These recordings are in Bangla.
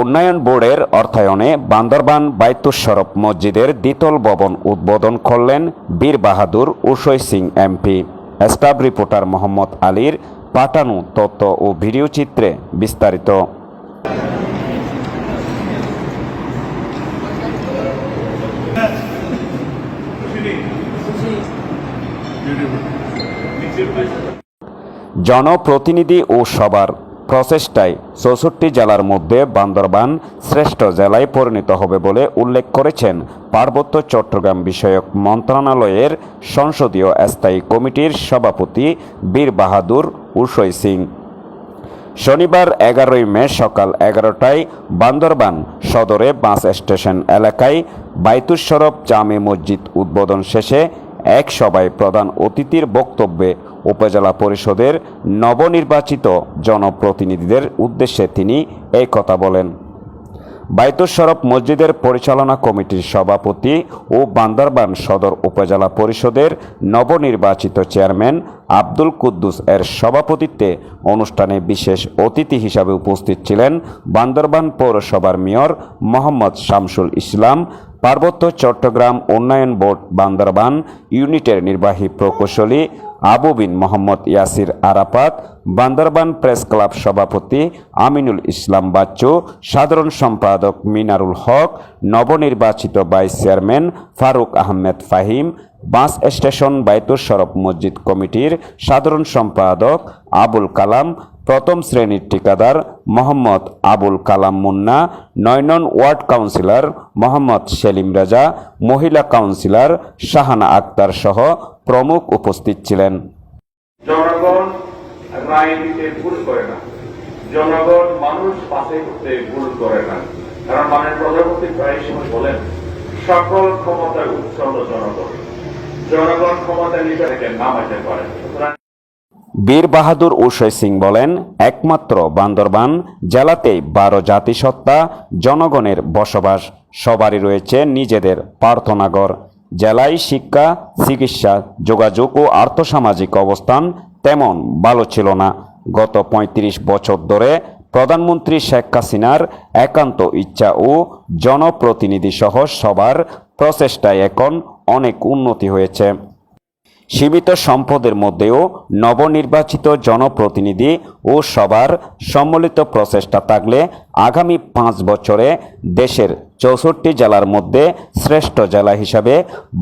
উন্নয়ন বোর্ডের অর্থায়নে বান্দরবান বাইতুস শরফ মসজিদের দ্বিতল ভবন উদ্বোধন করলেন Bir Bahadur Ushwe Sing MP. Staff reporter Mohammad আলীর পাঠানো তথ্য ও ভিডিও চিত্রে বিস্তারিত। জনপ্রতিনিধি ও সবার প্রচেষ্টায় ৬৪ জেলার মধ্যে বান্দরবান শ্রেষ্ঠ জেলায় পরিণত হবে বলে উল্লেখ করেছেন পার্বত্য চট্টগ্রাম বিষয়ক মন্ত্রণালয়ের সংসদীয় স্থায়ী কমিটির সভাপতি বীর বাহাদুর উষৈ সিং। শনিবার ১১ মে সকাল ১১টায় বান্দরবান সদরে বাস স্টেশন এলাকায় বাইতুস শরফ জামে মসজিদ উদ্বোধন শেষে এক সভায় প্রধান অতিথির বক্তব্যে উপজেলা পরিষদের নবনির্বাচিত জনপ্রতিনিধিদের উদ্দেশ্যে তিনি এই কথা বলেন। বাইতুস শরফ মসজিদের পরিচালনা কমিটির সভাপতি ও বান্দরবান সদর উপজেলা পরিষদের নবনির্বাচিত চেয়ারম্যান আব্দুল কুদ্দুস এর সভাপতিত্বে অনুষ্ঠানে বিশেষ অতিথি হিসাবে উপস্থিত ছিলেন বান্দরবান পৌরসভার মেয়র মোহাম্মদ শামসুল ইসলাম, পার্বত্য চট্টগ্রাম উন্নয়ন বোর্ড বান্দরবান ইউনিটের নির্বাহী প্রকৌশলী আবু বিন মোহাম্মদ ইয়াসির আরাফাত, বান্দরবান প্রেস ক্লাব সভাপতি আমিনুল ইসলাম বাচ্চু, সাধারণ সম্পাদক মিনারুল হক, নবনির্বাচিত vice chairman Faruk Ahmed Fahim, bus station Baitus Sharaf মসজিদ কমিটির সাধারণ সম্পাদক আবুল কালাম, প্রথম শ্রেণীর ঠিকাদার মোহাম্মদ আবুল কালাম মুন্না, ৯ নং ওয়ার্ড কাউন্সিলর মোহাম্মদ সেলিম রাজা, মহিলা কাউন্সিলর শাহানা আক্তার সহ প্রমুখ উপস্থিত ছিলেন। জনগণ রাজনীতিতে ভুল করে না, জনগণ মানুষ বাছাই করতে ভুল করে না। কারণ মাননীয় প্রধানমন্ত্রী প্রায় সময় বলেন, সকল ক্ষমতার উৎস হল জনগণ, জনগণ ক্ষমতা নিতে থেকে নামাইতে পারে। বীর বাহাদুর উষৈ সিং বলেন, একমাত্র বান্দরবান জেলাতেই ১২ জাতিসত্তা জনগণের বসবাস, সবারই রয়েছে নিজেদের প্রার্থনাঘর। জেলায় শিক্ষা, চিকিৎসা, যোগাযোগ ও আর্থসামাজিক অবস্থান তেমন ভালো ছিল না। গত ৩৫ বছর ধরে প্রধানমন্ত্রী শেখ হাসিনার একান্ত ইচ্ছা ও জনপ্রতিনিধি সহ সবার প্রচেষ্টায় এখন অনেক উন্নতি হয়েছে। সীমিত সম্পদের মধ্যেও নবনির্বাচিত জনপ্রতিনিধি ও সবার সম্মিলিত প্রচেষ্টা থাকলে আগামী ৫ বছরে দেশের ৬৪ জেলার মধ্যে শ্রেষ্ঠ জেলা হিসাবে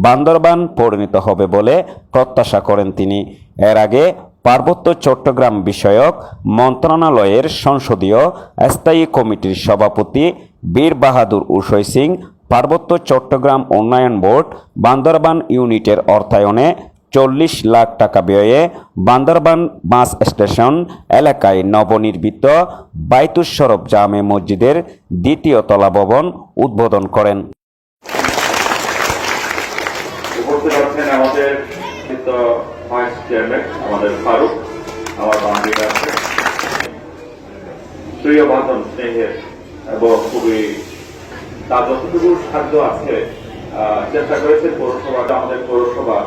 বান্দরবান পরিণত হবে বলে প্রত্যাশা করেন তিনি। এর আগে পার্বত্য চট্টগ্রাম বিষয়ক মন্ত্রণালয়ের সংসদীয় স্থায়ী কমিটির সভাপতি বীর বাহাদুর উষৈ সিং পার্বত্য চট্টগ্রাম উন্নয়ন বোর্ড বান্দরবান ইউনিটের অর্থায়নে ৪০ লাখ টাকা ব্যয়ে বান্দরবান বাস স্টেশন এলাকায় নবনির্মিত বাইতুস শরফ জামে মসজিদের দ্বিতীয় তলা ভবন উদ্বোধন করেন। উপস্থিত আছেন আমাদের ভাইস চেয়ারম্যান আমাদের ফারুক, আমার বান্ধবী আছে, প্রিয় বান্ধব স্নেহের এবং খুবই তার যতটুকু সাধ্য আছে চেষ্টা করেছেন পৌরসভাটা, আমাদের পৌরসভা